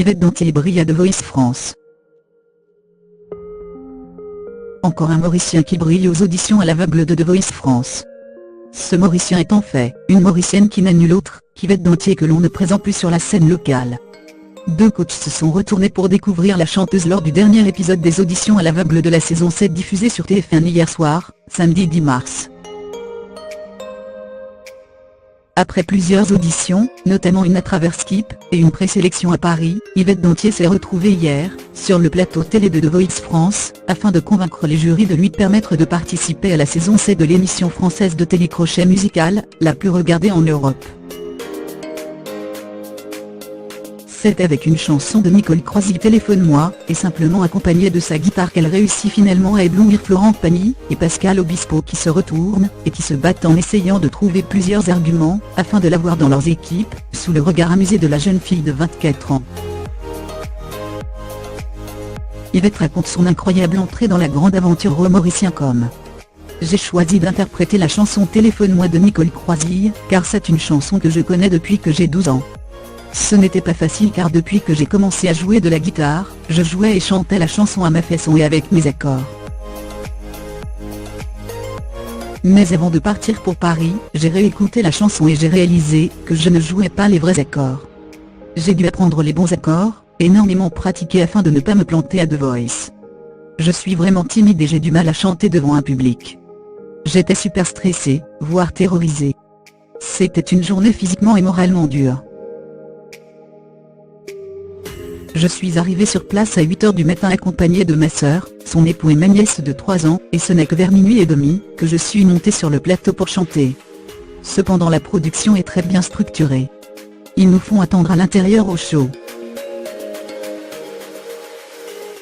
Yvette Dantier brille à The Voice France. Encore un Mauricien qui brille aux auditions à l'aveugle de The Voice France. Ce Mauricien est en fait une Mauricienne qui n'est nulle autre qu'Yvette Dantier, que l'on ne présente plus sur la scène locale. Deux coachs se sont retournés pour découvrir la chanteuse lors du dernier épisode des auditions à l'aveugle de la saison 7 diffusée sur TF1 hier soir, samedi 10 mars. Après plusieurs auditions, notamment une à travers Skip, et une présélection à Paris, Yvette Dantier s'est retrouvée hier, sur le plateau télé de The Voice France, afin de convaincre les jurys de lui permettre de participer à la saison 7 de l'émission française de télécrochet musical, la plus regardée en Europe. C'est avec une chanson de Nicole Croisille, Téléphone-moi, et simplement accompagnée de sa guitare, qu'elle réussit finalement à éblouir Florent Pagny et Pascal Obispo, qui se retournent et qui se battent en essayant de trouver plusieurs arguments, afin de l'avoir dans leurs équipes, sous le regard amusé de la jeune fille de 24 ans. Yvette raconte son incroyable entrée dans la grande aventure mauricien comme: j'ai choisi d'interpréter la chanson Téléphone-moi de Nicole Croisille, car c'est une chanson que je connais depuis que j'ai 12 ans. Ce n'était pas facile, car depuis que j'ai commencé à jouer de la guitare, je jouais et chantais la chanson à ma façon et avec mes accords. Mais avant de partir pour Paris, j'ai réécouté la chanson et j'ai réalisé que je ne jouais pas les vrais accords. J'ai dû apprendre les bons accords, énormément pratiquer afin de ne pas me planter à The Voice. Je suis vraiment timide et j'ai du mal à chanter devant un public. J'étais super stressée, voire terrorisée. C'était une journée physiquement et moralement dure. Je suis arrivée sur place à 8 h du matin accompagnée de ma sœur, son époux et ma nièce de 3 ans, et ce n'est que vers minuit et demi que je suis montée sur le plateau pour chanter. Cependant, la production est très bien structurée. Ils nous font attendre à l'intérieur au show.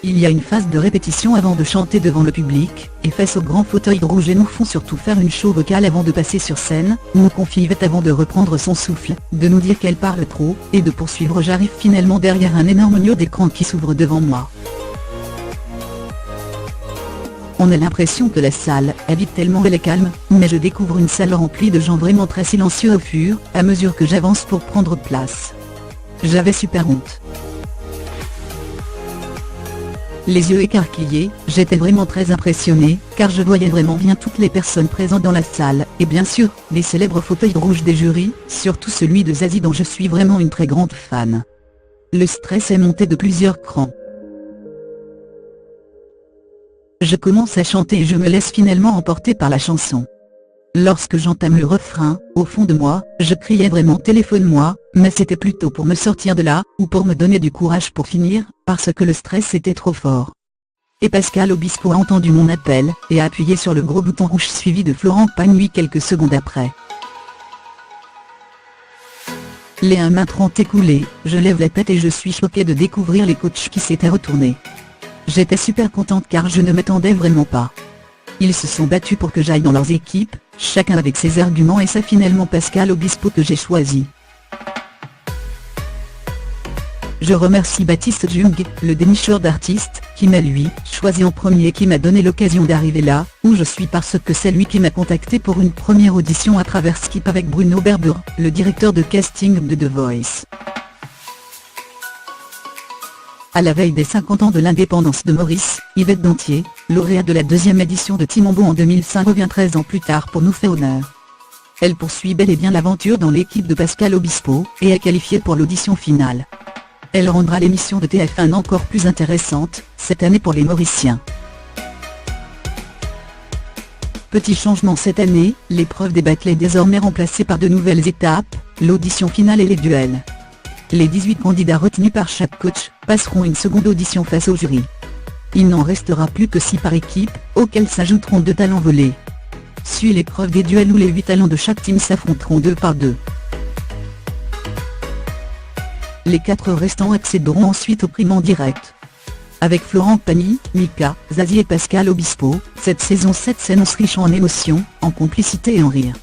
Il y a une phase de répétition avant de chanter devant le public, et face au grand fauteuil rouge, et nous font surtout faire une show vocale avant de passer sur scène, nous confie Yvette avant de reprendre son souffle, de nous dire qu'elle parle trop, et de poursuivre. J'arrive finalement derrière un énorme mur d'écran qui s'ouvre devant moi. On a l'impression que la salle est vide tellement elle est calme, mais je découvre une salle remplie de gens vraiment très silencieux au fur et à mesure que j'avance pour prendre place. J'avais super honte. Les yeux écarquillés, j'étais vraiment très impressionnée, car je voyais vraiment bien toutes les personnes présentes dans la salle, et bien sûr, les célèbres fauteuils rouges des jurys, surtout celui de Zazie dont je suis vraiment une très grande fan. Le stress est monté de plusieurs crans. Je commence à chanter et je me laisse finalement emporter par la chanson. Lorsque j'entame le refrain, au fond de moi, je criais vraiment Téléphone-moi, mais c'était plutôt pour me sortir de là, ou pour me donner du courage pour finir, parce que le stress était trop fort. Et Pascal Obispo a entendu mon appel, et a appuyé sur le gros bouton rouge suivi de Florent Pagny quelques secondes après. Les 1h30 écoulés, je lève la tête et je suis choquée de découvrir les coachs qui s'étaient retournés. J'étais super contente car je ne m'attendais vraiment pas. Ils se sont battus pour que j'aille dans leurs équipes, chacun avec ses arguments, et c'est finalement Pascal Obispo que j'ai choisi. Je remercie Baptiste Jung, le dénicheur d'artistes, qui m'a lui choisi en premier et qui m'a donné l'occasion d'arriver là où je suis, parce que c'est lui qui m'a contacté pour une première audition à travers Skip avec Bruno Berber, le directeur de casting de The Voice. À la veille des 50 ans de l'indépendance de Maurice, Yvette Dantier, lauréate de la 2e édition de Timambo en 2005, revient 13 ans plus tard pour nous faire honneur. Elle poursuit bel et bien l'aventure dans l'équipe de Pascal Obispo, et est qualifiée pour l'audition finale. Elle rendra l'émission de TF1 encore plus intéressante, cette année pour les Mauriciens. Petit changement cette année, l'épreuve des battles est désormais remplacée par de nouvelles étapes, l'audition finale et les duels. Les 18 candidats retenus par chaque coach passeront une seconde audition face au jury. Il n'en restera plus que 6 par équipe, auxquels s'ajouteront 2 talents volés. Suit l'épreuve des duels où les 8 talents de chaque team s'affronteront 2 par 2. Les 4 restants accéderont ensuite au prime en direct. Avec Florent Pagny, Mika, Zazie et Pascal Obispo, cette saison 7 s'annonce riche en émotions, en complicité et en rire.